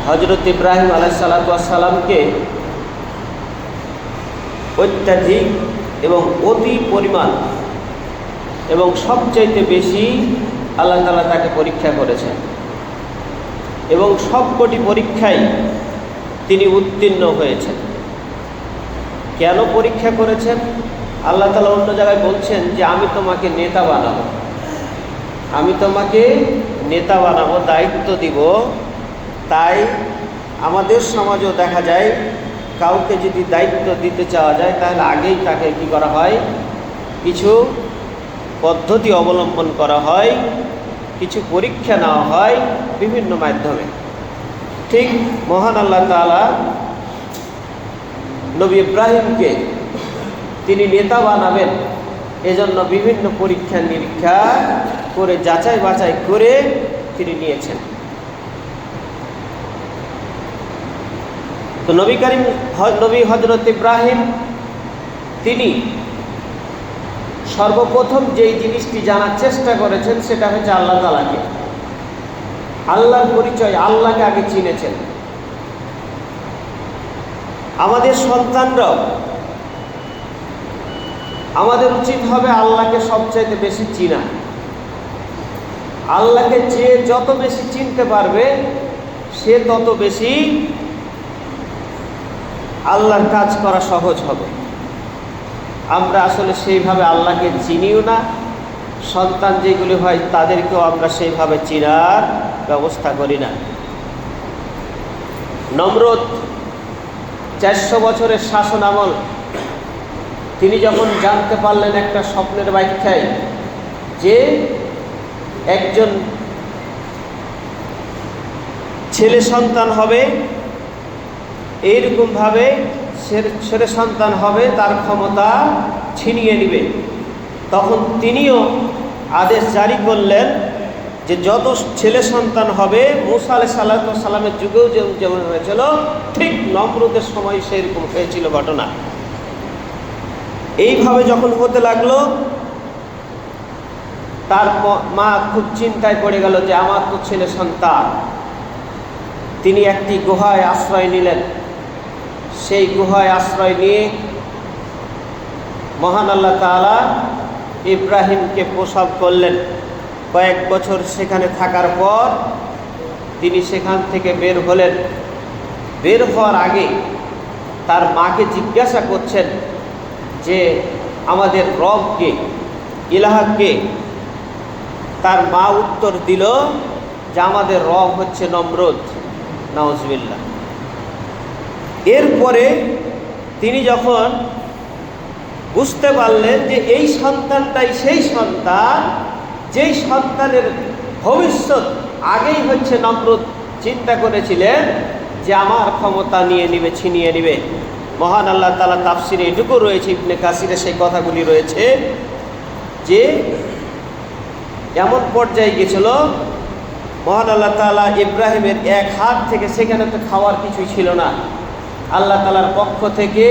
হযরত ইব্রাহিম আলাইহিসসালাতু ওয়াসসালামকে অত্যাধিক এবং অতি পরিমাণ এবং সবচাইতে বেশি আল্লাহ তাআলা তাকে পরীক্ষা করেছেন এবং সবকটি পরীক্ষায় তিনি উত্তীর্ণ হয়েছেন। কেন পরীক্ষা করেছেন? আল্লাহ তাআলা অন্য জায়গায় বলছেন যে আমি তোমাকে নেতা বানাবো, আমি তোমাকে নেতা বানাবো, দায়িত্ব দিব। তাই আমাদের সমাজেও দেখা যায় কাউকে যদি দায়িত্ব দিতে চাওয়া যায় তাহলে আগেই তাকে কি করা হয়, কিছু পদ্ধতি অবলম্বন করা হয়, কিছু পরীক্ষা নেওয়া হয় বিভিন্ন মাধ্যমে। ঠিক মহান আল্লাহ তাআলা নবী ইব্রাহিমকে তিনি নেতা বানাবেন এজন্য বিভিন্ন পরীক্ষা নিরীক্ষা করে যাচাই বাছাই করে তিনি নিয়েছেন। তো নবী হযরত ইব্রাহিম তিনি সর্বপ্রথম যেই জিনিসটি জানার চেষ্টা করেছেন সেটা হচ্ছে আল্লাহ তাআলাকে, আল্লাহর পরিচয়, আল্লাহকে আগে চিনেছেন। আমাদের সন্তানরাও আমাদের উচিত হবে আল্লাহকে সবচাইতে বেশি চিনা। আল্লাহকে যে যত বেশি চিনতে পারবে সে তত বেশি আল্লাহর কাজ করা সহজ হবে। আমরা আসলে সেইভাবে আল্লাহকে চিনিও না, সন্তান যেগুলি হয় তাদেরকেও আমরা সেইভাবে চিনার ব্যবস্থা করি না। নমরুদ 400 বছরের শাসন আমল, তিনি যখন জানতে পারলেন একটা স্বপ্নের ব্যাখ্যায় যে একজন ছেলে সন্তান হবে, এইরকমভাবে ছেলে সন্তান হবে, তার ক্ষমতা ছিনিয়ে নেবে, তখন তিনিও আদেশ জারি করলেন যে যত ছেলে সন্তান হবে মূসা আলাইহিস সালামের যুগেও যেমন হয়েছিল ঠিক নমরুদের সময় সেরকম হয়েছিল ঘটনা। এইভাবে যখন হতে লাগলো তার মা খুব চিন্তায় পড়ে গেল যে আমার তো ছেলে সন্তান। তিনি একটি গুহায় আশ্রয় নিলেন। সেই গুহায় আশ্রয় নিয়ে মহান আল্লাহ তাআলা ইব্রাহিমকে প্রসব করলেন। কয়েক বছর সেখানে থাকার পর তিনি সেখান থেকে বের হলেন। বের হওয়ার আগে তার মাকে জিজ্ঞাসা করছেন যে আমাদের রব কে, ইলাহ কে? তার মা উত্তর দিল যে আমাদের রব হচ্ছে নমরুদ। নাউজুবিল্লাহ। এরপরে তিনি যখন বুঝতে পারলেন যে এই সন্তানটাই সেই সন্তান, যেই সন্তানের ভবিষ্যৎ আগেই হচ্ছে নমরুদ চিন্তা করেছিলেন যে আমার ক্ষমতা নিয়ে নিবে, ছিনিয়ে নিবে। মহান আল্লাহ তাআলা তাফসিরে এটুকু রয়েছে, ইবনে কাসিরে সেই কথাগুলি রয়েছে যে এমন পর্যায়ে গেছিল মহান আল্লাহ তাআলা ইব্রাহিমের এক হাত থেকে, সেখানে তো খাওয়ার কিছুই ছিল না, আল্লাহ তাআলার পক্ষ থেকে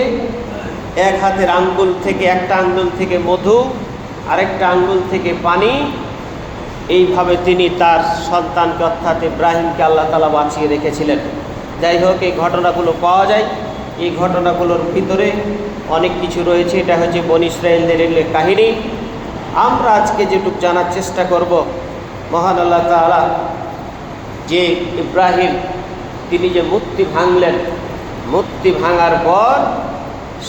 এক হাতের আঙ্গুল থেকে, একটা আঙ্গুল থেকে মধু, আরেকটা আঙ্গুল থেকে পানি, এইভাবে তিনি তার সন্তানকে অর্থাৎ ইব্রাহিমকে আল্লাহ তাআলা বাঁচিয়ে রেখেছিলেন। যাই হোক, এই ঘটনাগুলো পাওয়া যায়। এই ঘটনাগুলোর ভিতরে অনেক কিছু রয়েছে। এটা হচ্ছে বনী ইসরাঈলদের কাহিনী। আমরা আজকে যেটুকু জানার চেষ্টা করব, মহান আল্লাহ তাআলা যে ইব্রাহিম তিনি যে মূর্তি ভাঙলেন, মূর্তি ভাঙার পর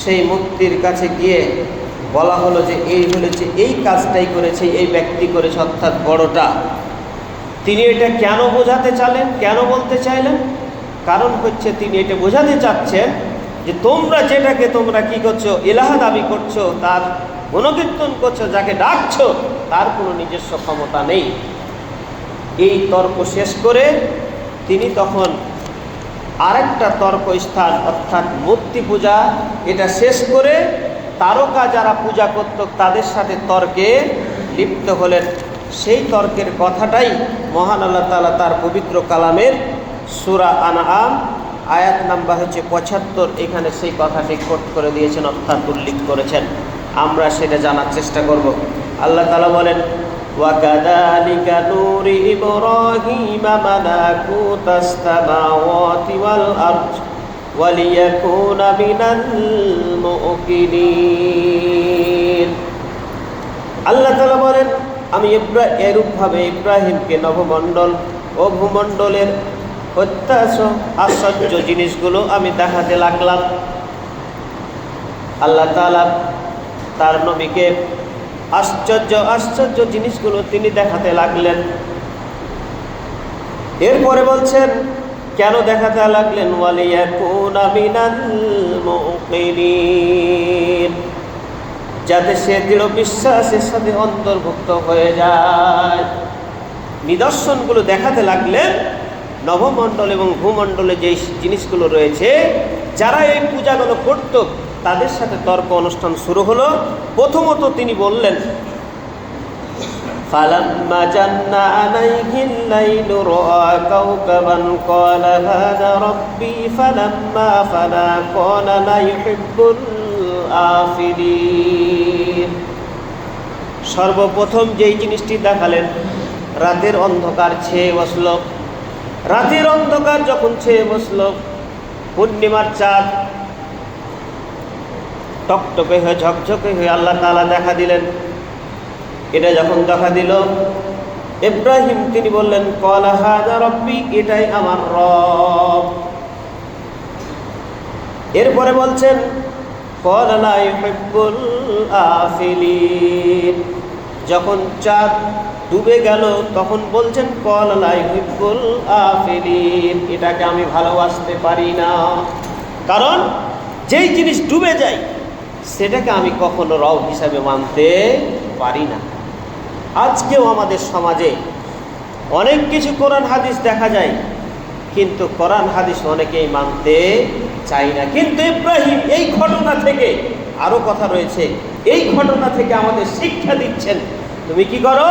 সেই মূর্তির কাছে গিয়ে বলা হলো যে এই হলেছে, এই কাজটাই করেছে এই ব্যক্তি করেছে, অর্থাৎ বড়টা। তিনি এটা কেন বোঝাতে চাইলেন, কেন বলতে চাইলেন? কারণ হচ্ছে তিনি এটা বোঝাতে চাচ্ছেন যে তোমরা যেটাকে তোমরা কি করছো, ইলাহ দাবি করছো, তার গুণকীর্তন করছো, যাকে ডাকছো, তার কোনো নিজস্ব ক্ষমতা নেই। এই তর্ক শেষ করে তিনি তখন আরেকটা তর্ক স্থান অর্থাৎ মূর্তি পূজা, এটা শেষ করে তারকা যারা পূজা করত তাদের সাথে তর্কে লিপ্ত হলেন। সেই তর্কের কথাটাই মহান আল্লাহ তাআলা তার পবিত্র কালামের সূরা আনআম আয়াত নাম্বার হচ্ছে 75, এখানে সেই কথাটি কোট করে দিয়েছেন অর্থাৎ উল্লেখ করেছেন। আমরা সেটা জানার চেষ্টা করব। আল্লাহ তাআলা বলেন, وكذلك نوري إبراهيم ملكوت السماوات والأرض وليكون من الموقنين আল্লাহ তাআলা বলেন, আমি এরূপভাবে ইব্রাহিমকে নবমণ্ডল ও ভূমণ্ডলের আশ্চর্য জিনিসগুলো আমি দেখাতে লাগলাম। আল্লাহ তাআলা তার নবীকে আশ্চর্য জিনিসগুলো তিনি দেখাতে লাগলেন। এরপরে বলছেন কেন দেখাতে লাগলেন, ওয়ালিয়াকুনা মিনাল মুকিনিন, যাতে সে দৃঢ় বিশ্বাসের সাথে অন্তর্ভুক্ত হয়ে যায়। নিদর্শনগুলো দেখাতে লাগলেন নবমণ্ডল এবং ভূমণ্ডলে যে জিনিসগুলো রয়েছে, যারা এই পূজাগুলো করত তাদের সাথে তর্ক অনুষ্ঠান শুরু হলো। প্রথমত তিনি বললেন, ফালাম্মা জান্না আলাইহিল লাইলু রাআ কাওকাবান ক্বালা হাযা রাব্বি ফালাম্মা ফালা ক্বালা লা ইউহিব্বুল আফিলিন। সর্বপ্রথম যেই জিনিসটি দেখালেন, রাতের অন্ধকার ছেয়ে বসল। রাতের অন্ধকার যখন ছেয়ে বসল, পূর্ণিমার চাঁদ টকটকে হয়ে ঝকঝকে হয়ে আল্লাহ তাআলা দেখা দিলেন। এটা যখন দেখা দিল, ইব্রাহিম তিনি বললেন, ক্বালা হাযা রাব্বি, এটাই আমার রব। এরপরে বলছেন, ক্বালা লা ইউহিব্বুল আফিলিন। যখন চাঁদ ডুবে গেল তখন বলছেন, ক্বালা লা ইউহিব্বুল আফিলিন, এটাকে আমি ভালোবাসতে পারি না। কারণ যেই জিনিস ডুবে যায় সেটাকে আমি কখনো রব হিসাবে মানতে পারি না। আজকেও আমাদের সমাজে অনেক কিছু কোরআন হাদিস দেখা যায়, কিন্তু কোরআন হাদিস অনেকেই মানতে চায় না। কিন্তু ইব্রাহিম এই ঘটনা থেকে, আরও কথা রয়েছে, এই ঘটনা থেকে আমাদের শিক্ষা দিচ্ছেন, তুমি কি করো,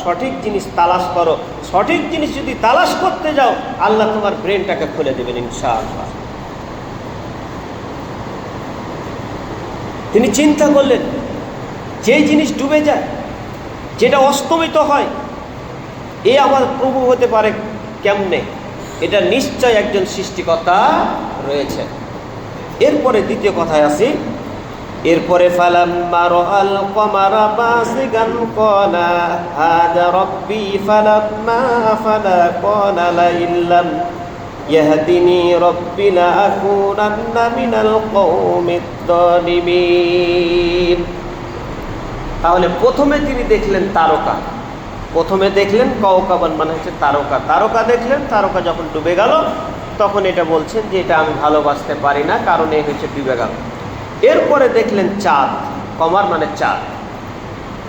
সঠিক জিনিস তালাশ করো। সঠিক জিনিস যদি তালাশ করতে যাও, আল্লাহ তোমার ব্রেনটাকে খুলে দেবেন ইনশাআল্লাহ। তিনি চিন্তা করলেন, যেই জিনিস ডুবে যায়, যেটা অস্তমিত হয়, এ আমার প্রভু হতে পারে কেমনে? এটা নিশ্চয় একজন সৃষ্টিকর্তা রয়েছে। এরপরে দ্বিতীয় কথায় আসি। এরপরে ফালাম্মা রাআল কমারা বাসিগান ক্বালা হাযা রাব্বি ফালাম্মা আফালা ক্বালা লা ইল্লাম ইয়াহদিনি রাব্বি লা আকুনান্না মিনাল কওমিদ যালিমিন। তাহলে প্রথমে তিনি দেখলেন তারকা, প্রথমে দেখলেন কাওকাবান মানে হচ্ছে তারকা, তারকা দেখলেন। তারকা যখন ডুবে গেল তখন এটা বলছেন যে এটা আমি ভালোবাসতে পারি না, কারণ এই হচ্ছে ডুবে গেল। এরপরে দেখলেন চাঁদ, কমার মানে চাঁদ,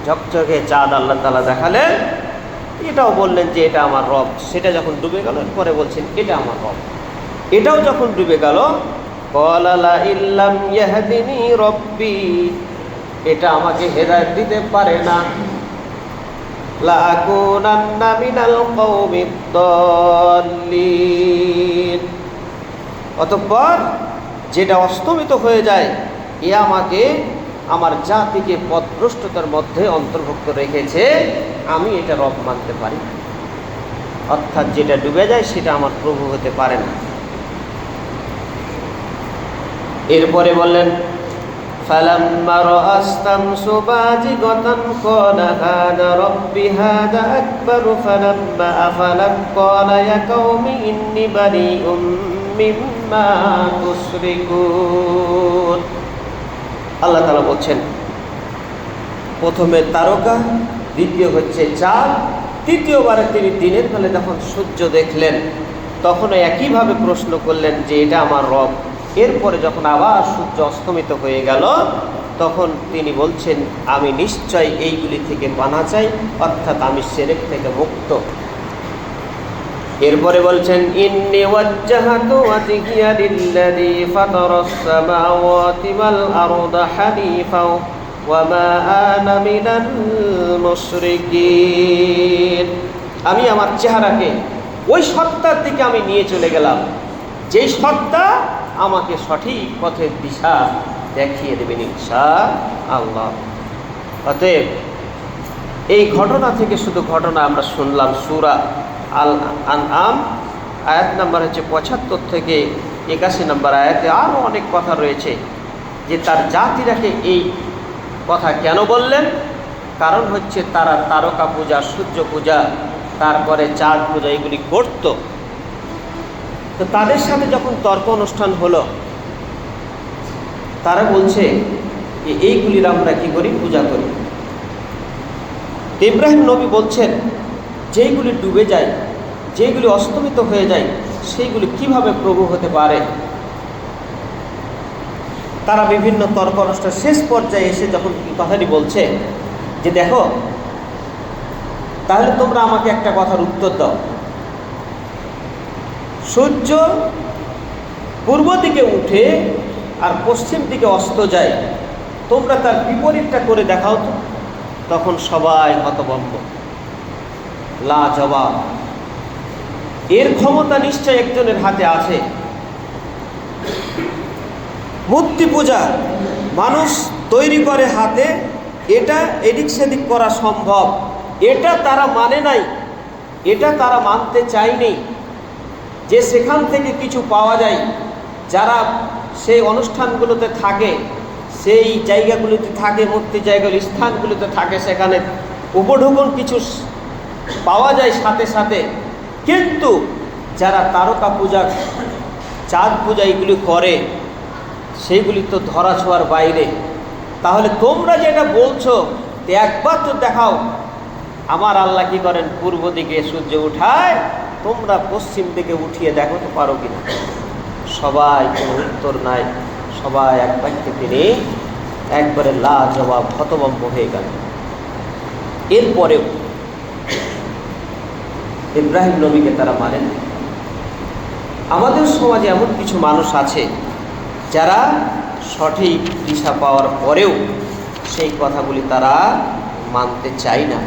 ঝকঝকে চাঁদ আল্লাহ তাআলা দেখালেন। এটাও বললেন যে এটা আমার রব। সেটা যখন ডুবে গেল এরপরে বলছেন এটা আমার রব। এটাও যখন ডুবে গেল, ক্বালা লা ইল্লাম ইয়াহদিনি রাব্বি, এটা আমাকে হেদায়েত দিতে পারে না, লা আকুনান্না মিনাল কওমিদ যাল্লিন। অতঃপর যেটা অস্তমিত হয়ে যায়, এ আমাকে আমার জাতিকে পথভ্রষ্টতার মধ্যে অন্তর্ভুক্ত রেখেছে, আমি এটা রব মানতে পারি। অর্থাৎ যেটা ডুবে যায় সেটা আমার প্রভু হতে পারে না। এরপরে বললেন, ফালাম্মা রাআস শামসু বাজিগাতান ক্বালা হাযা রাব্বি হাযা আকবার ফালাম্মা আফালাত ক্বালা ইয়া কওমি ইন্নী বারিউম মিম্মা তুশরিকুন। আল্লাহ তাআলা বলছেন, প্রথমে তারকা, দ্বিতীয় হচ্ছে চাঁদ, তৃতীয়বারে তিনি দিনের বেলা যখন সূর্য দেখলেন তখন একইভাবে প্রশ্ন করলেন যে এটা আমার রব। এরপরে যখন আবার সূর্য অস্তমিত হয়ে গেল তখন তিনি বলছেন, আমি নিশ্চয় এইগুলি থেকে পানা চাই, অর্থাৎ আমি শিরক থেকে মুক্ত। এরপরে বলছেন, ইন্নী ওয়াজ্জাহতু ওয়াজহিয়া লিল্লাযী ফাতারাস সামাওয়াতি ওয়াল আরদা হানিফা ওয়া মা আনা মিনাল মুশরিকিন। আমি আমার চেহারাকে ওই সত্তার দিকে আমি নিয়ে চলে গেলাম, যেই সত্তা আমাকে সঠিক পথের দিশা দেখিয়ে দেবেন ইনশাআল্লাহ। অতএব এই ঘটনা থেকে শুধু ঘটনা আমরা শুনলাম। সূরা আল আনআম আয়াত নাম্বার হচ্ছে ৭৫ থেকে ৮১ নম্বর আয়াতে আরও অনেক কথা রয়েছে যে তার জাতিরাকে এই কথা কেন বললেন। কারণ হচ্ছে তারা তারকা পূজা, সূর্য পূজা, তারপরে চাঁদ পূজা এগুলি করত। তো তাদের সাথে যখন তর্ক অনুষ্ঠান হলো, তারা বলছে যে এইগুলির আমরা কি করি, পূজা করি। ইব্রাহিম নবী বলছেন যেইগুলি ডুবে যায়, যেইগুলি অস্তমিত হয়ে যায়, সেইগুলি কিভাবে প্রভু হতে পারে। তারা বিভিন্ন তর্ক অনুষ্ঠান শেষ পর্যায়ে এসে যখন কথাটি বলছে যে দেখো, তাহলে তোমরা আমাকে একটা কথার উত্তর দাও, সূর্য পূর্ব দিকে উঠে আর পশ্চিম দিকে অস্ত যায়, তোমরা তার বিপরীতটা করে দেখাও তো। তখন সবাই হতভম্ব, লা জবাব। এর ক্ষমতা নিশ্চয় একজনের হাতে আছে। মূর্তি পূজা মানুষ তৈরি করে হাতে, এটা এদিক সেদিক করা সম্ভব, এটা তারা মানে নাই, এটা তারা মানতে চায়নি যে সেখান থেকে কিছু পাওয়া যায়। যারা সেই অনুষ্ঠানগুলোতে থাকে, সেই জায়গাগুলিতে থাকে, মূর্তি জায়গাগুলি স্থানগুলিতে থাকে, সেখানে উপঢৌকন কিছু পাওয়া যায় সাথে সাথে। কিন্তু যারা তারকা পূজা, চাঁদ পূজা এগুলি করে, সেইগুলি তো ধরা ছোঁয়ার বাইরে। তাহলে তোমরা যেটা বলছো একবার তো দেখাও, আমার আল্লাহ কি করেন, পূর্ব দিকে সূর্য উঠায়, তোমরা পশ্চিম দিকে উঠিয়ে দেখো তো পারো কিনা। সবাই কোনো উত্তর নাই, সবাই এক বাক্যে তিনি একবারে লা জবাব, হতভম্ব হয়ে গেল। এরপরেও ইব্রাহিম নবীকে তারা মানেন। আমাদের সমাজে এমন কিছু মানুষ আছে যারা সঠিক দিশা পাওয়ার পরেও সেই কথাগুলি তারা মানতে চায় না।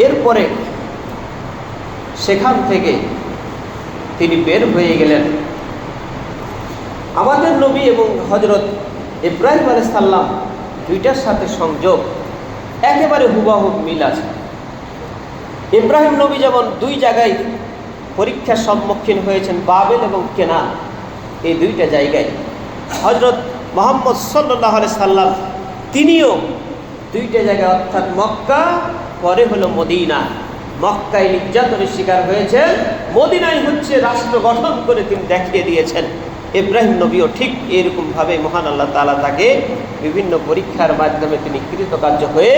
এরপরে সেখান থেকে তিনি বের হয়ে গেলেন। আমাদের নবী এবং হযরত ইব্রাহিম আলাইহিস সালাম দুইটার সাথে সংযোগ একেবারে হুবহু মিল আছে। ইব্রাহিম নবী যেমন দুই জায়গায় পরীক্ষার সম্মুখীন হয়েছেন, বাবেল এবং কেনান, এই দুইটা জায়গায় হযরত মুহাম্মদ সাল্লাল্লাহু আলাইহি সাল্লাম তিনিও দুইটা জায়গায়, অর্থাৎ মক্কা, পরে হলো মদিনা। মক্কায় নির্যাতনের শিকার হয়েছেন, মদিনায় হচ্ছে রাষ্ট্র গঠন করে তিনি দেখিয়ে দিয়েছেন। ইব্রাহিম নবীও ঠিক এরকমভাবে মহান আল্লাহ তাআলা তাকে বিভিন্ন পরীক্ষার মাধ্যমে তিনি কৃতকার্য হয়ে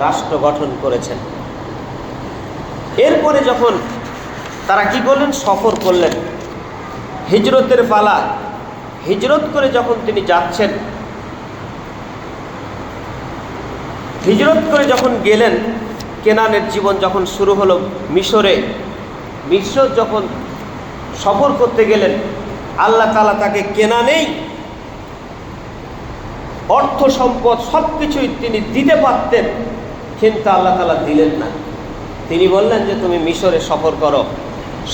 রাষ্ট্র গঠন করেছেন। এরপরে যখন তারা কি করলেন, সফর করলেন, হিজরতের পালা। হিজরত করে যখন তিনি যাচ্ছেন, হিজরত করে যখন গেলেন, কেনানের জীবন যখন শুরু হলো মিশরে, মিশর যখন সফর করতে গেলেন, আল্লাহ তাআলা তাকে কেনানেই অর্থ সম্পদ সব কিছুই তিনি দিতে পারতেন, কিন্তু আল্লাহ তাআলা দিলেন না। তিনি বললেন যে তুমি মিশরে সফর করো।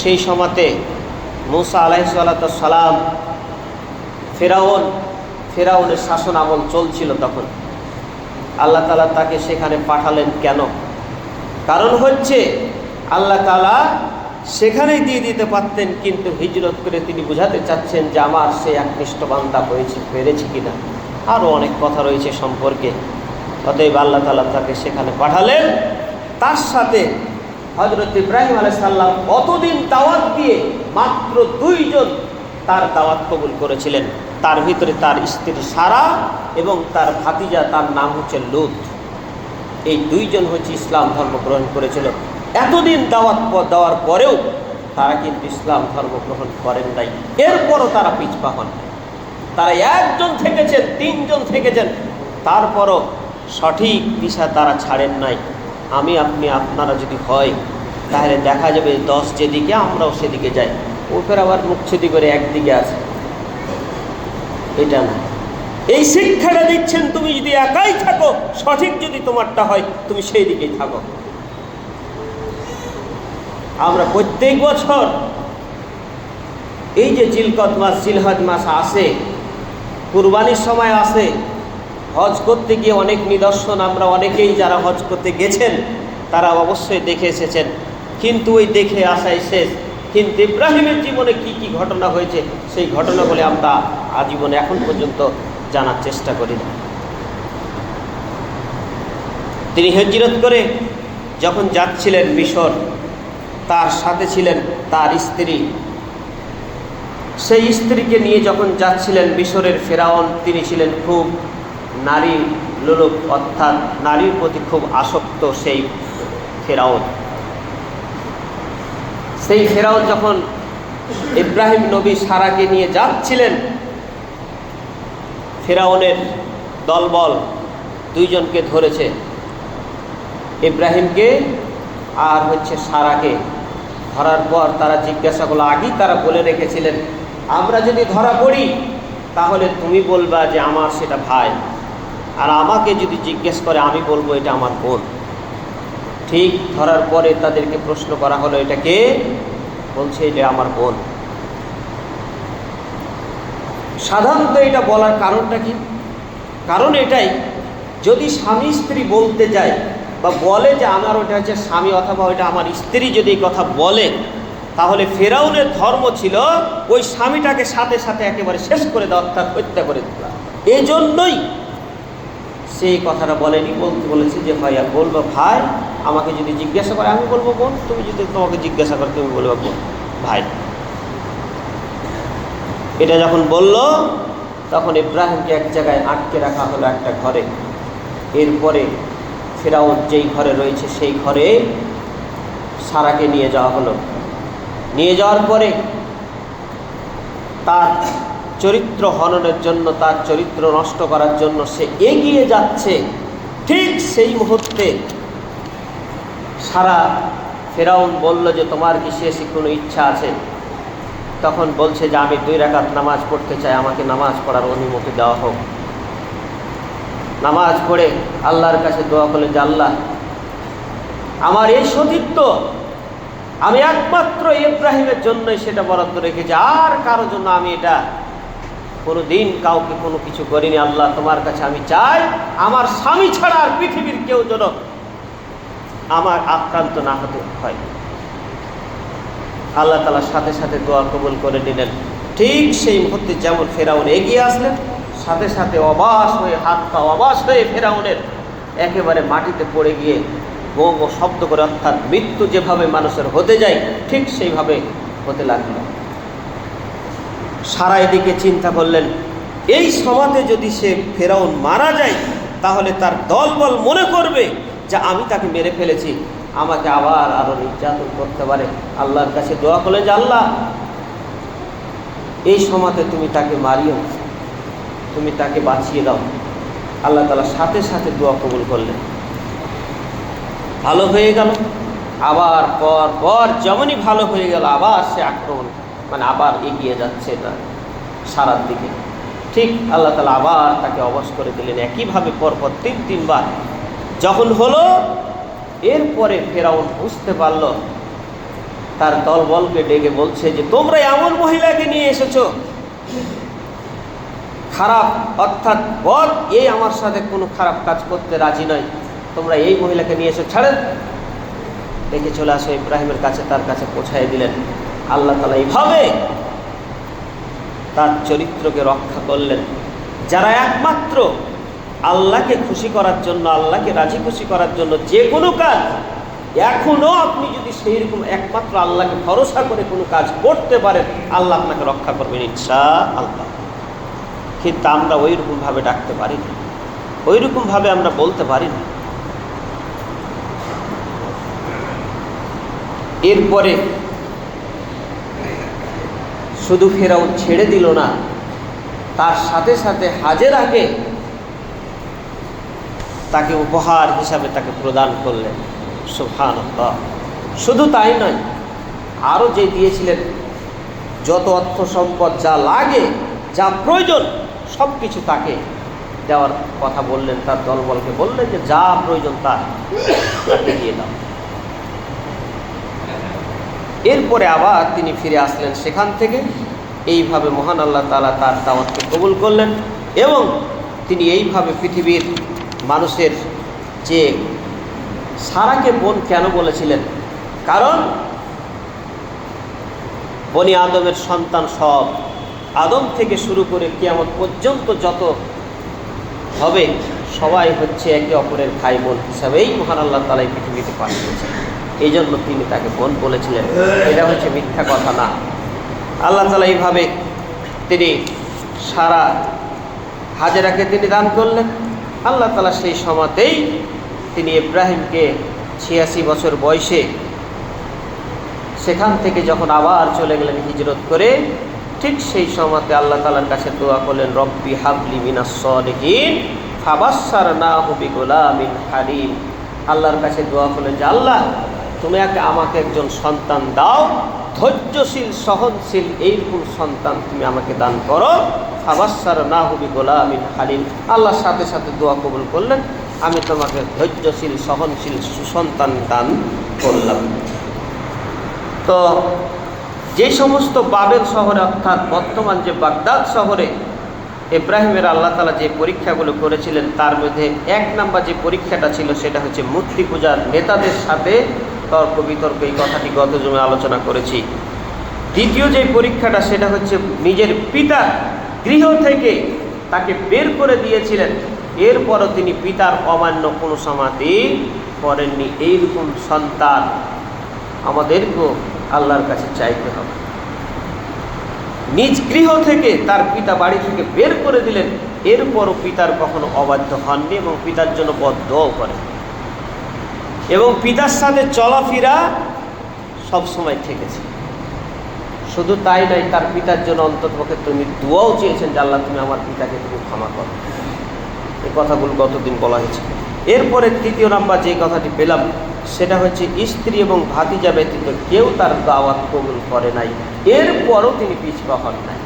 সেই সময়তে মূসা আলাইহিস সালাম, ফেরাউনের শাসন আমল চলছিল তখন। আল্লাহ তাআলা তাকে সেখানে পাঠালেন কেন? কারণ হচ্ছে আল্লাহ তাআলা সেখানেই দিয়ে দিতে পারতেন, কিন্তু হিজরত করে তিনি বোঝাতে চাচ্ছেন যে আমার সে একনিষ্ঠ বান্দা পেরেছি কিনা। আরও অনেক কথা রয়েছে সম্পর্কে। অতএব আল্লাহ তাআলা তাকে সেখানে পাঠালেন। তার সাথে হযরত ইব্রাহিম আলাইহিস সালাম অতদিন দাওয়াত দিয়ে মাত্র 2 জন তার দাওয়াত কবুল করেছিলেন। তার ভিতরে তার স্ত্রী সারা এবং তার ভাতিজা, তার নাম হচ্ছে লূত। এই 2 জন হচ্ছে ইসলাম ধর্ম গ্রহণ করেছিল। এতদিন দাওয়াত দেওয়ার পরেও তারা কিন্তু ইসলাম ধর্ম গ্রহণ করেন নাই। এরপরও তারা পিছপা হন। তারা 1 জন থেকেছেন, 3 জন থেকেছেন, তারপরও সঠিক দিশা তারা ছাড়েন নাই। আপনারা যদি হয়, তাহলে দেখা যাবে 10 যেদিকে আমরাও সেদিকে যাই, ওপর আবার মুখছুতি করে একদিকে আছে, এটা না। এই শিক্ষাটা দিচ্ছেন, তুমি যদি একাই থাকো, সঠিক যদি তোমারটা হয়, তুমি সেই দিকেই থাকো। আমরা প্রত্যেক বছর এই যে জিলকদ মাস, জিলহজ মাস আসে, কুরবানির সময় আসে, হজ করতে গিয়ে অনেক নিদর্শন আমরা অনেকেই যারা হজ করতে গেছেন তারা অবশ্যই দেখে এসেছেন, কিন্তু ওই দেখে আসাই শেষ। কিন্তু ইব্রাহিমের জীবনে কি কি ঘটনা হয়েছে সেই ঘটনাগুলি আমরা আজীবনে এখন পর্যন্ত জানার চেষ্টা করি না। তিনি হিজরত করে যখন যাচ্ছিলেন মিশর, তার সাথে ছিলেন তার স্ত্রী। সেই স্ত্রীকে নিয়ে যখন যাচ্ছিলেন মিশরের ফেরাউন, তিনি ছিলেন খুব নারী লোলুপ, অর্থাৎ নারীর প্রতি খুব আসক্ত সেই ফেরাউন। সেই ফেরাউন যখন ইব্রাহিম নবী সারাকে নিয়ে যাচ্ছিলেন, ফেরাউনের দলবল দুইজনকে ধরেছে, ইব্রাহিমকে আর সারাকে। ধরার পর তারা জিজ্ঞাসা করলো, আগেই তারা বলে রেখেছিলেন আমরা যদি ধরা পড়ি তাহলে তুমি বলবা যে আমার সেটা ভাই, আর আমাকে যদি জিজ্ঞেস করে আমি বলবো এটা আমার বোন। ঠিক ধরার পরে তাদেরকে প্রশ্ন করা হলো এটা কে, বলছে এটা আমার বোন। সাধারণত এটা বলার কারণটা কি? কারণ এটাই, যদি স্বামী স্ত্রী বলতে যায় বা বলে যে আমার ওটা হচ্ছে স্বামী অথবা ওইটা আমার স্ত্রী, যদি এই কথা বলে তাহলে ফেরাউনের ধর্ম ছিল ওই স্বামীটাকে সাথে সাথে একেবারে শেষ করে দেওয়া, অর্থাৎ হত্যা করে দেওয়া। এই জন্যই সেই কথাটা বলেনি, বলেছে যে ভাইয়া বলবো ভাই, আমাকে যদি জিজ্ঞাসা করে আমি বলবো বোন, তুমি যদি তোমাকে জিজ্ঞাসা করে তুমি বলবো বোন ভাই। এটা যখন বলল তখন ইব্রাহিমকে এক জায়গায় আটকে রাখা হলো একটা ঘরে। এরপরে ফেরাউন যেই ঘরে রয়েছে সেই ঘরে সারাকে নিয়ে যাওয়া হলো। নিয়ে যাওয়ার পরে তার চরিত্র হননের জন্য, তার চরিত্র নষ্ট করার জন্য সে এগিয়ে যাচ্ছে। ঠিক সেই মুহূর্তে সারা ফেরাউন বলল যে তোমার কি শেষ কোনো ইচ্ছা আছে? তখন বলছে যে আমি 2 রাকাত নামাজ পড়তে চাই, আমাকে নামাজ পড়ার অনুমতি দেওয়া হোক। নামাজ পড়ে আল্লাহর কাছে দোয়া করলেন যে আল্লাহ, আমার এই সতীত্ব আমি একমাত্র ইব্রাহিমের জন্যই সেটা বরাদ্দ রেখেছি, আর কারো জন্য আমি এটা কোনো দিন কাউকে কোনো কিছু করিনি। আল্লাহ তোমার কাছে আমি চাই আমার স্বামী ছাড়া আর পৃথিবীর কেউ যেন আমার আক্রান্ত না হতে হয়। আল্লাহ তাআলার সাথে সাথে দোয়া কবুল করে নিলেন। ঠিক সেই মুহূর্তে যেমন ফেরাউন এগিয়ে আসলেন, সাথে সাথে অবাস হয়ে হাত পা অবাস হয়ে ফেরাউনের একেবারে মাটিতে পড়ে গিয়ে গো গো শব্দ করে, অর্থাৎ মৃত্যু যেভাবে মানুষের হতে যায় ঠিক সেইভাবে হতে লাগলো। সারা এদিকে চিন্তা করলেন এই সমাজে যদি সে ফেরাউন মারা যায় তাহলে তার দলবল মনে করবে যে আমি তাকে মেরে ফেলেছি, আমাকে আবার আরো নির্যাতন করতে পারে। আল্লাহর কাছে দোয়া করলেন যে আল্লাহ, এই সমাজে তুমি তাকে মারিও, তুমি তাকে বাঁচিয়ে দাও। আল্লাহ তাআলা সাথে সাথে দোয়া কবুল করলেন, ভালো হয়ে গেল। আবার পর যেমনই ভালো হয়ে গেল আবার সে আক্রমণ, আবার এগিয়ে যাচ্ছে না সারার দিকে। ঠিক আল্লাহ তাআলা আবার তাকে অবশ করে দিলেন একইভাবে পরপর 3 বার। যখন হলো এরপরে ফেরাউন বুঝতে পারল, তার দলবলকে ডেকে বলছে যে তোমরা এমন মহিলাকে নিয়ে এসেছো খারাপ, অর্থাৎ বদ, এই আমার সাথে কোনো খারাপ কাজ করতে রাজি নয়, তোমরা এই মহিলাকে নিয়ে এসো, ছাড়েন। দেখে চলে আসো ইব্রাহিমের কাছে, তার কাছে পৌঁছায় দিলেন। আল্লাহ তাআলা এইভাবে তার চরিত্রকে রক্ষা করলেন। যারা একমাত্র আল্লাহকে খুশি করার জন্য, আল্লাহকে রাজি খুশি করার জন্য যে কোনো কাজ, এখনও আপনি যদি সেই রকম একমাত্র আল্লাহকে ভরসা করে কোনো কাজ করতে পারেন, আল্লাহ আপনাকে রক্ষা করবেন ইনশাআল্লাহ। কিন্তু আমরা ওই রকমভাবে ডাকতে পারি না, ওই রকমভাবে আমরা বলতে পারি না। এরপরে শুধু ফেরাউন ছেড়ে দিল না, তার সাথে সাথে হাজেরাকে তাকে উপহার হিসাবে তাকে প্রদান করলেন। সুবহানাল্লাহ। শুধু তাই নয়, আরও যে দিয়েছিলেন যত অর্থ সম্পদ যা লাগে, যা প্রয়োজন সব কিছু তাকে দেওয়ার কথা বললেন। তার দলবলকে বললেন যে যা প্রয়োজন তাকে দিয়ে দাও। এরপরে আবার তিনি ফিরে আসলেন সেখান থেকে। এইভাবে মহান আল্লাহ তাআলা তার দাওয়াতকে কবুল করলেন এবং তিনি এইভাবে পৃথিবীর মানুষের যে সারাকে বোন কেন বলেছিলেন, কারণ বনি আদমের সন্তান সব আদম থেকে শুরু করে কিয়ামত পর্যন্ত যত হবে সবাই হচ্ছে একে অপরের ভাই বোন হিসাবেই মহান আল্লাহ তাআলা এই পৃথিবীতে পাঠিয়েছেন। এই জন্য তিনি তাকে বোন বলেছিলেন। এটা হচ্ছে মিথ্যা কথা না। আল্লাহ তাআলা এইভাবে তিনি সারা হাজেরাকে তিনি দান করলেন। আল্লাহ তাআলা সেই সময়তেই তিনি ইব্রাহিমকে 86 বছর বয়সে সেখান থেকে যখন আবার চলে গেলেন হিজরত করে, ঠিক সেই সময়তে আল্লাহ তাআলার কাছে দোয়া করলেন, রব্বি হাবলি মিনাস সলিহিন ফাবাশশারনাহু বিগুলামিন হালিম। আল্লাহর কাছে দোয়া করলেন যে আল্লাহ তুমি আমাকে একজন সন্তান দাও, ধৈর্যশীল সহনশীল এইরকম সন্তান তুমি আমাকে দান করো। ফাবাশশারনাহু বিগুলামিন হালিম। আল্লাহর সাথে সাথে দোয়া কবুল করলেন, আমি তোমাকে ধৈর্যশীল সহনশীল সুসন্তান দান করলাম। তো যে সমস্ত বাবেল শহরে অর্থাৎ বর্তমান যে বাগদাদ শহরে ইব্রাহিমের আল্লাহ তাআলা যে পরীক্ষাগুলো করেছিলেন, তার মধ্যে 1 নাম্বার যে পরীক্ষাটা ছিল সেটা হচ্ছে মূর্তি পূজার নেতাদের সাথে তর্ক বিতর্ক। এই কথাটি গত জমে আলোচনা করেছি। দ্বিতীয় যে পরীক্ষাটা সেটা হচ্ছে নিজের পিতার গৃহ থেকে তাকে বের করে দিয়েছিলেন, এরপরও তিনি পিতার অমান্য কোনো সমাধি করেননি। এইরকম সন্তান আমাদেরকেও আল্লাহর কাছে চাইতে হবে। নিজ গৃহ থেকে তার পিতা বাড়ি থেকে বের করে দিলেন, এরপরও পিতার কখনো অবাধ্য হননি এবং পিতার জন্য বদ্ধও করেন এবং পিতার সাথে চলাফেরা সবসময় থেকেছে। শুধু তাই নয়, তার পিতার জন্য অন্ততপক্ষে তুমি দোয়াও চেয়েছেন যে আল্লাহ তুমি আমার পিতাকে তুমি ক্ষমা করো। এই কথাগুলো গতদিন বলা হয়েছে। এরপরে 3 নাম্বার যে কথাটি পেলাম সেটা হচ্ছে স্ত্রী এবং ভাতিজা ব্যতীত কেউ তার দাওয়াত কবুল করে নাই, এরপরও তিনি পিছপা হন নাই।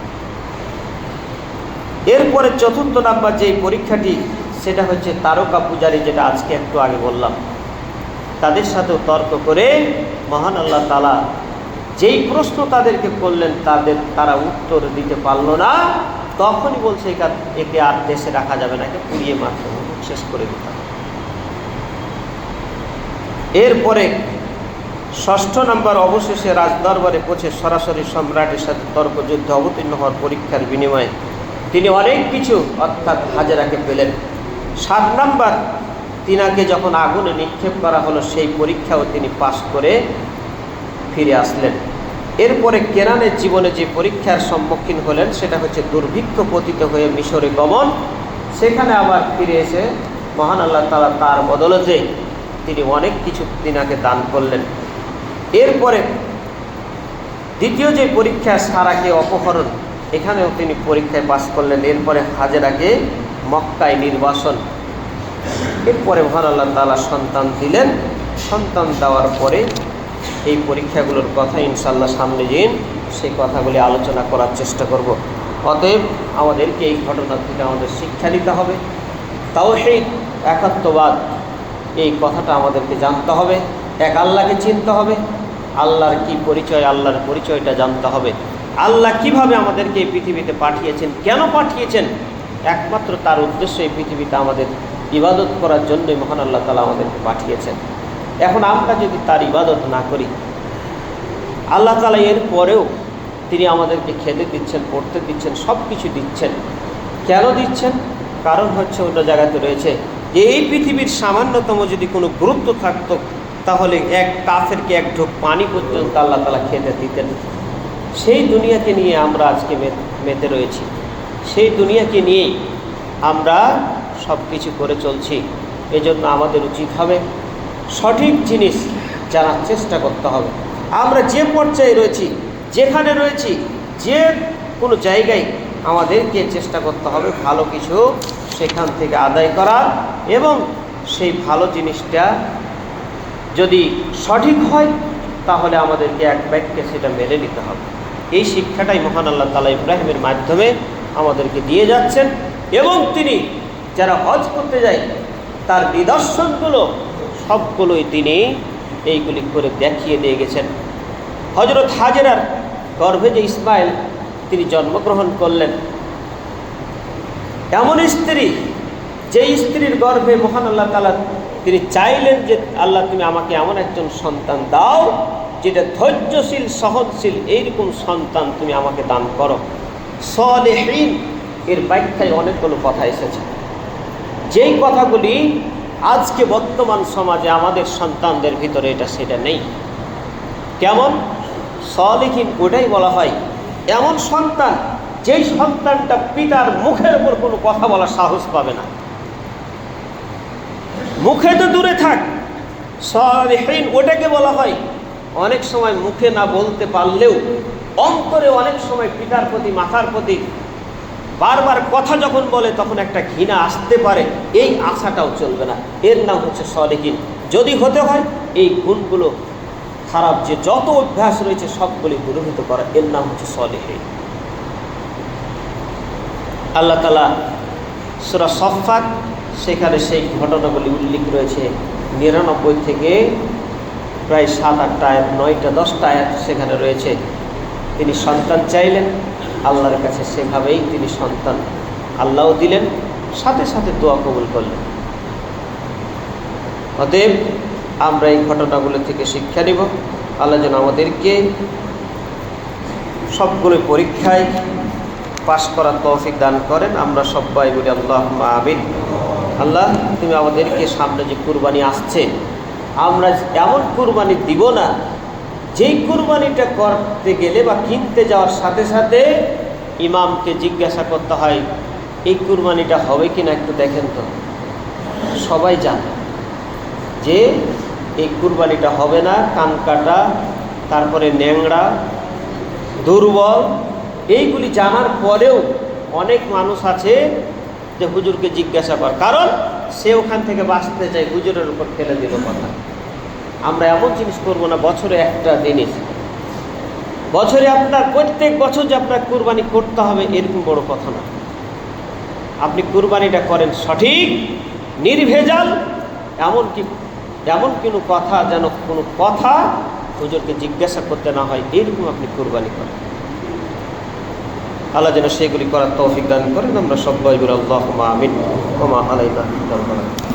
এরপরে 4 নাম্বার যে পরীক্ষাটি সেটা হচ্ছে তারকা পূজারী, যেটা আজকে একটু আগে বললাম। তাদের সাথেও তর্ক করে মহান আল্লাহ তাআলা যেই প্রশ্ন তাদেরকে করলেন তারা উত্তর দিতে পারল না। তখনই বলছে একে আর দেশে রাখা যাবে না, একে পুড়িয়ে মারতে হবে, শেষ করে দিতে হবে। এরপরে 6 নাম্বার অবশেষে রাজদরবারে পৌঁছে সরাসরি সম্রাটের সাথে তর্ক যুদ্ধে অবতীর্ণ হওয়ার পরীক্ষার বিনিময়ে তিনি অনেক কিছু অর্থাৎ হাজেরাকে পেলেন। 7 নাম্বার তিনাকে যখন আগুনে নিক্ষেপ করা হলো সেই পরীক্ষাও তিনি পাশ করে ফিরে আসলেন। এরপরে কেনানের জীবনে যে পরীক্ষার সম্মুখীন হলেন সেটা হচ্ছে দুর্ভিক্ষ পতিত হয়ে মিশরে গমন। সেখানে আবার ফিরে এসে মহান আল্লাহ তাআলা তার বদলতে তিনি অনেক কিছু তিনাকে দান করলেন। এরপরে দ্বিতীয় যে পরীক্ষা সারাকে অপহরণ, এখানেও তিনি পরীক্ষায় পাস করলেন। এরপরে হাজেরাকে মক্কায় নির্বাসন। এরপরে মহান আল্লাহ তাআলা সন্তান দিলেন। সন্তান দেওয়ার পরে এই পরীক্ষাগুলোর কথা ইনশাআল্লাহ সামনে দিন সেই কথাগুলি আলোচনা করার চেষ্টা করব। অতএব আমাদেরকে এই ঘটনা থেকে আমাদের শিক্ষা নিতে হবে। তাওহীদ, একাত্মবাদ, এই কথাটা আমাদেরকে জানতে হবে। এক আল্লাহকে চিনতে হবে। আল্লাহর কি পরিচয়, আল্লাহর পরিচয়টা জানতে হবে। আল্লাহ কিভাবে আমাদেরকে এই পৃথিবীতে পাঠিয়েছেন, কেন পাঠিয়েছেন, একমাত্র তার উদ্দেশ্য এই পৃথিবীতে আমাদের ইবাদত করার জন্যই মহান আল্লাহ তাআলা আমাদেরকে পাঠিয়েছেন। এখন আমরা যদি তার ইবাদত না করি, আল্লাহ তাআলা এর পরেও তিনি আমাদেরকে খেতে দিচ্ছেন, পড়তে দিচ্ছেন, সব কিছু দিচ্ছেন। কেন দিচ্ছেন? কারণ হচ্ছে অন্য জায়গাতে রয়েছে যে এই পৃথিবীর সামান্যতম যদি কোনো গুরুত্ব থাকতো তাহলে এক কাফেরকে এক ঢোক পানি পর্যন্ত আল্লাহ তাআলা খেতে দিতেন। সেই দুনিয়াকে নিয়ে আমরা আজকে মেতে রয়েছি, সেই দুনিয়াকে নিয়েই আমরা সব কিছু করে চলছি। এজন্য আমাদের উচিত হবে সঠিক জিনিস জানার চেষ্টা করতে হবে। আমরা যে পর্যায়ে রয়েছি, যেখানে রয়েছি, যে কোনো জায়গায় আমাদেরকে চেষ্টা করতে হবে ভালো কিছু সেখান থেকে আদায় করার, এবং সেই ভালো জিনিসটা যদি সঠিক হয় তাহলে আমাদেরকে এক বাক্যে সেটা মেনে নিতে হবে। এই শিক্ষাটাই মহান আল্লাহ তাআলা ইব্রাহিমের মাধ্যমে আমাদেরকে দিয়ে যাচ্ছেন। এবং তিনি যারা হজ করতে যায় তার নিদর্শনগুলো সবগুলোই তিনি এইগুলি করে দেখিয়ে দিয়ে গেছেন। হযরত হাজেরার গর্ভে যে ইসমাইল তিনি জন্মগ্রহণ করলেন, এমন স্ত্রী যে স্ত্রীর গর্ভে মহান আল্লাহ তাআলা তিনি চাইলেন যে আল্লাহ তুমি আমাকে এমন একজন সন্তান দাও যেটা ধৈর্যশীল সহনশীল, এইরকম সন্তান তুমি আমাকে দান করো। সলিহিন এর ব্যাখ্যায় অনেকগুলো কথা এসেছে, যেই কথাগুলি আজকে বর্তমান সমাজে আমাদের সন্তানদের ভিতরে এটা সেটা নেই। কেমন? সলিহিন ওটাই বলা হয় এমন সন্তান যেই সন্তানটা পিতার মুখের উপর কোনো কথা বলার সাহস পাবে না, মুখে তো দূরে থাক। সলিহিন ওটাকে বলা হয় অনেক সময় মুখে না বলতে পারলেও অন্তরে অনেক সময় পিতার প্রতি মাতার প্রতি বারবার কথা যখন বলে তখন একটা ঘৃণা আসতে পারে, এই আশাটাও চলবে না। এর নাম হচ্ছে সলিহিন। যদি হতে হয় এই গুণগুলো খারাপ যে যত অভ্যাস রয়েছে সবগুলি দূরীভূত করা, এর নাম হচ্ছে সলিহিন। আল্লাহ তাআলা সূরা সফফাত সেখানে সেই ঘটনাগুলি উল্লেখ রয়েছে 99 থেকে প্রায় 7-8টা আয়াত, 9টা 10টা আয়াত সেখানে রয়েছে। তিনি সন্তান চাইলেন আল্লাহর কাছে, সেভাবেই তিনি সন্তান আল্লাহও দিলেন, সাথে সাথে দোয়া কবুল করলেন। অতএব আমরা এই ঘটনাগুলো থেকে শিক্ষা নিব। আল্লাহ যেন আমাদেরকে সবগুলো পরীক্ষায় পাশ করার তৌফিক দান করেন। আমরা সবাই বলি আল্লাহুম্মা আমিন। আল্লাহ তুমি আমাদেরকে সামনে যে কুরবানি আসছে, আমরা এমন কুরবানি দিব না যেই কুরবানিটা করতে গেলে বা কিনতে যাওয়ার সাথে সাথে ইমামকে জিজ্ঞাসা করতে হয় এই কুরবানিটা হবে কি না একটু দেখেন তো। সবাই জানে যে এই কুরবানিটা হবে না, কান কাটা, তারপরে ন্যাংরা, দুর্বল, এইগুলি জানার পরেও অনেক মানুষ আছে যে হুজুরকে জিজ্ঞাসা কর, কারণ সে ওখান থেকে বাঁচতে চায়, হুজুরের উপর ফেলে দিল কথা। আমরা এমন জিনিস করবো না। বছরে একটা জিনিস, বছরে আপনার প্রত্যেক বছর যে আপনার কুরবানি করতে হবে এরকম বড় কথা না। আপনি কুরবানিটা করেন সঠিক নির্ভেজাল, এমন কোনো কথা যেন কোনো কথা হুজুরকে জিজ্ঞাসা করতে না হয়, এরকম আপনি কুরবানি করেন। আল্লাহ যেন সেগুলি করার তৌফিক দান করেন। আমরা সবাই বলি আল্লাহুম্মা আমিন। ওয়া মা আলাইনা ইল্লাল বালাগ।